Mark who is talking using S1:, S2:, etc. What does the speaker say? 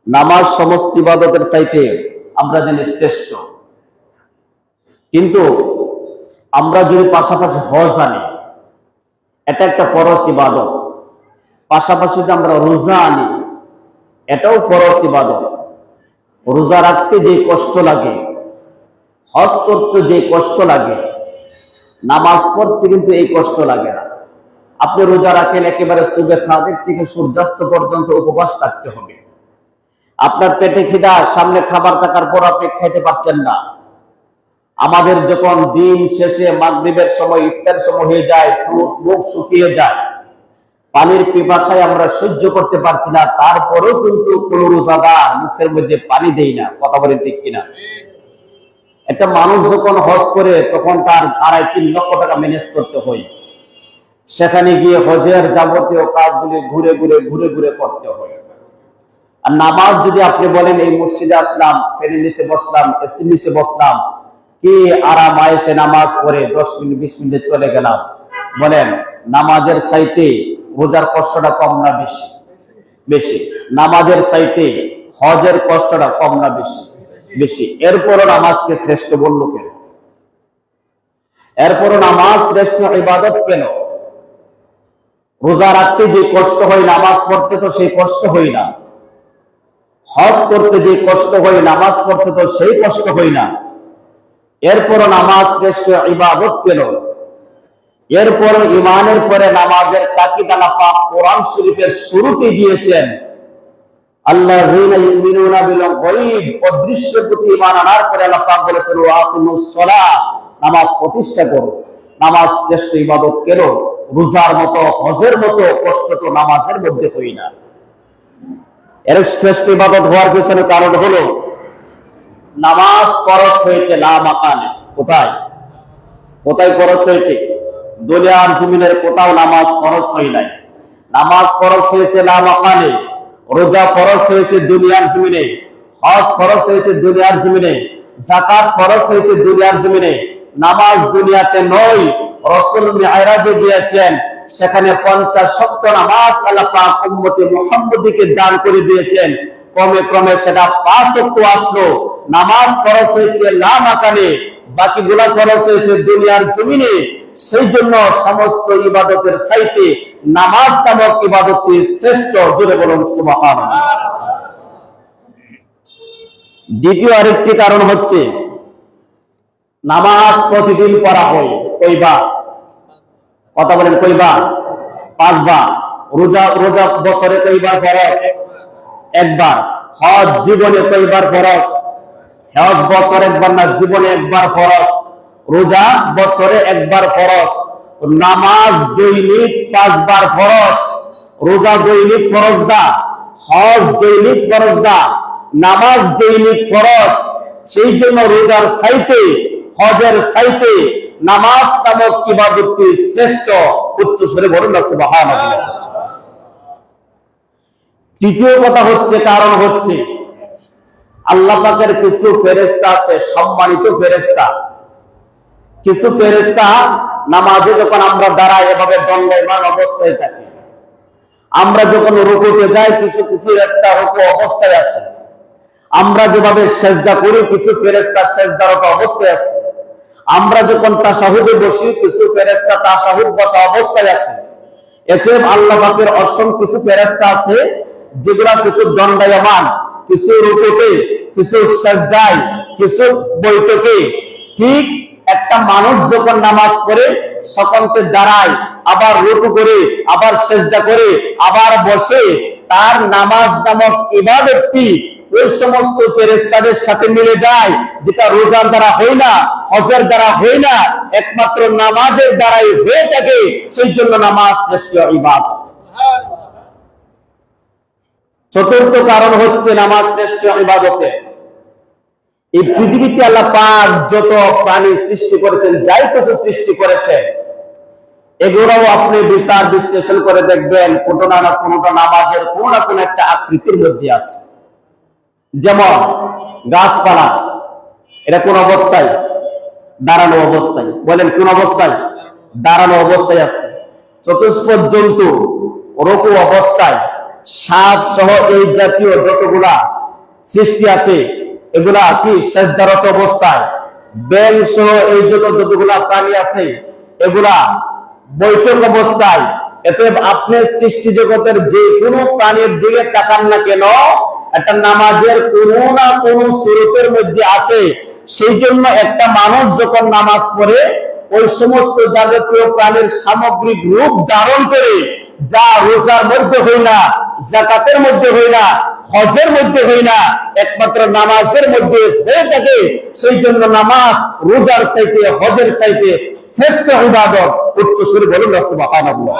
S1: নামাজ সমস্ত ইবাদতের চাইতে আমরা জানি শ্রেষ্ঠ, কিন্তু আমরা যদি পাশাপাশি হজ আনি, এটা একটা ফরজ ইবাদত। পাশাপাশি যদি আমরা রোজা আনি, এটাও ফরজ ইবাদত। রোজা রাখতে যে কষ্ট লাগে, হজ করতে যে কষ্ট লাগে, নামাজ পড়তে কিন্তু এই কষ্ট লাগে না। আপনি রোজা রাখেন, একেবারে সুবহে সাদিক থেকে সূর্যাস্ত পর্যন্ত উপবাস থাকতে হবে। আপনার পেটে খিদা, সামনে খাবার থাকার পর আপনি খাইতে পারছেন না। আমাদের যখন দিন শেষে মাগরিবের সময়, ইফতার সময় হয়ে যায়, মুখ শুকিয়ে যায়, পানির পিপাসায় আমরা সহ্য করতে পারছি না, তারপরেও কিন্তু কোন রোজাদার মুখের মধ্যে পানি দেই না। কথা বলেন ঠিক কিনা? একটা মানুষ যখন হজ করে তখন তার 2.5-3 লক্ষ টাকা ম্যানেজ করতে হয়। সেখানে গিয়ে হজের যাবতীয় কাজগুলি ঘুরে ঘুরে করতে হয়। আর নামাজ যদি আপনি বলেন এই মসজিদে আসলাম, ফ্যানের নিচে বসলাম, এসির নিচে বসলাম, কি আরাম আয়েশে নামাজ পড়ে 10 মিনিট 20 মিনিটে চলে গেলাম, বলেন নামাজের চাইতে রোজার কষ্টটা কম না বেশি? বেশি। নামাজের চাইতে হজের কষ্টটা কম না বেশি? বেশি। এরপরও নামাজকে শ্রেষ্ঠ বলল কেন? এরপরও নামাজ শ্রেষ্ঠ ইবাদত কেন? রোজা রাখতে যে কষ্ট হয়, নামাজ পড়তে তো সেই কষ্ট হয় না। হজ করতে যে কষ্ট হয়, নামাজ পড়তে তো সেই কষ্ট হয় না। এরপরও নামাজ শ্রেষ্ঠ ইবাদত কেন? এরপর ইমানের পরে নামাজের তাকিদ আল্লাহ পাক কোরআন শরীফের শুরুতে দিয়েছেন। আল্লাযীনা ইউমিনুনা বিল গায়ব, অদৃশ্যের প্রতি ঈমান আনার পরে আল্লাহ পাক বলেছেন ওয়া আকিমুস সালাহ, নামাজ প্রতিষ্ঠা করো। নামাজ শ্রেষ্ঠ ইবাদত কেন? রোজার মতো, হজের মতো কষ্ট তো নামাজের মধ্যে হয় না। এর শ্রেষ্ঠ ইবাদত হওয়ার পিছনে কারণ হলো নামাজ ফরজ হয়েছে লা মাকানে। কোথায় কোথায় ফরজ হয়েছে? দুনিয়ার জমিনের কোথাও নামাজ ফরজ হয় নাই। নামাজ ফরজ হয়েছে লা মাকানে। রোজা ফরজ হয়েছে দুনিয়ার জমিনে, হজ ফরজ হয়েছে দুনিয়ার জমিনে, যাকাত ফরজ হয়েছে দুনিয়ার জমিনে। নামাজ দুনিয়াতে নয়, রাসূল মিরাজে দিয়েছেন, সেখানে 50 ওয়াক্ত নামাজ আল্লাহ পাক উম্মতে মুহাম্মদীকে দান করে দিয়েছেন। ক্রমে ক্রমে সেটা 5 ওয়াক্ত আসলো। নামাজ ফরজ হয়েছে লা মাকানে, বাকিগুলো ফরজ হয়েছে দুনিয়ার জমিনে। সেই জন্য সমস্ত ইবাদতের চাইতে নামাজ নামক ইবাদতটি শ্রেষ্ঠ। জোরে বলুন সুবহানাল্লাহ। দ্বিতীয় আরেকটি কারণ হচ্ছে নামাজ প্রতিদিন পড়া হয় কয়বার? কথা বলেন কয়বার? 5 বার। রোজা বছরে কয়বার ফরজ? 1 বার। হজ জীবনে কয়বার ফরজ? হজ বছরে 1 বার না, জীবনে 1 বার ফরজ। রোজা বছরে 1 বার ফরজ। নামাজ দৈনিক 5 বার ফরজ। রোজা দৈনিক ফরজ দা, হজ দৈনিক ফরজ দা, নামাজ দৈনিক ফরজ। সেই জন্য রোজার চাইতে, হজের চাইতে নামাজ নামক ইবাদতটি শ্রেষ্ঠ। উচ্চ স্বরে বলুন না সুবহানাল্লাহ। তৃতীয় কথা হচ্ছে, কারণ হচ্ছে আল্লাহ পাকের কিছু ফেরেশতা আছে, সম্মানিত ফেরেশতা। কিছু ফেরেশতা নামাজে যখন আমরা দাঁড়াই এভাবে দণ্ডায়মান অবস্থায় থাকি। আমরা যখন রুকুতে যাই, কিছু ফেরেশতা রুকু অবস্থায় আছে। আমরা যেভাবে সেজদা করি, কিছু ফেরেশতা সেজদারত অবস্থায় আছে। আমরা যখন তাশাহুদে বসি, কিছু ফেরেশতা তাশাহুদ বসা অবস্থায় আছে। এছাড়া আল্লাহ পাকের অসংখ্য কিছু ফেরেশতা আছে যেগুলা কিছু দণ্ডায়মান, কিছু রুকুতে, কিছু সেজদায়, কিছু বৈঠকে। ঠিক একটা মানুষ যখন নামাজ পড়ে, সকলকে দাঁড়ায়, আবার রুকু করে, আবার সেজদা করে, আবার বসে, তার নামাজ নামক ইবাদতটি ওই সমস্ত ফেরেশতাদের সাথে মিলে যায়, যেটা রোজার দ্বারা হয় না, হজের দ্বারা হয় না, একমাত্র নামাজের দ্বারাই হয়ে থাকে। সেই জন্য নামাজ শ্রেষ্ঠ ইবাদত। চতুর্থ কারণ হচ্ছে নামাজ শ্রেষ্ঠ ইবাদতে, এই পৃথিবীতে আল্লাহ পাক যত প্রাণী সৃষ্টি করেছেন, যাই কিছু সৃষ্টি করেছেন, এগুলোও আপনি বিচার বিশ্লেষণ করে দেখবেন কোনটা না কোনটা নামাজের কোন না কোন একটা আকৃতির মধ্যে আছে। যেমন গাছপালা, এটা কোন অবস্থায়? দাঁড়ানো অবস্থায়। বলেন কোন অবস্থায়? দাঁড়ানো অবস্থায় আছে। চতুষ্পদ জন্তু রুকু অবস্থায়। সাপ সহ এই জাতীয় যতগুলা সৃষ্টি আছে, এগুলা কি সেজদারত অবস্থায়, ব্যাং সহ এই যতগুলা প্রাণী আছে এগুলা বৈঠক অবস্থায়। এতে আপনি সৃষ্টি জগতের যে কোনো প্রাণীর দিকে তাকান না কেন, একটা নামাজের কোনো না কোনো সুরতের মধ্যে আছে। সেই জন্য একটা মানুষ যখন নামাজ পড়ে ওই সমস্ত যাবতীয় প্রাণীর সামগ্রিক রূপ ধারণ করে, যা রোজার মধ্যে হয় না, যাকাতের মধ্যে হয় না, হজের মধ্যে হয় না, একমাত্র নামাজের মধ্যে হয়ে থাকে। সেই জন্য নামাজ রোজার চাইতে, হজের চাইতে শ্রেষ্ঠ ইবাদত। উচ্চ সুরে বলুন সুবহানাল্লাহ।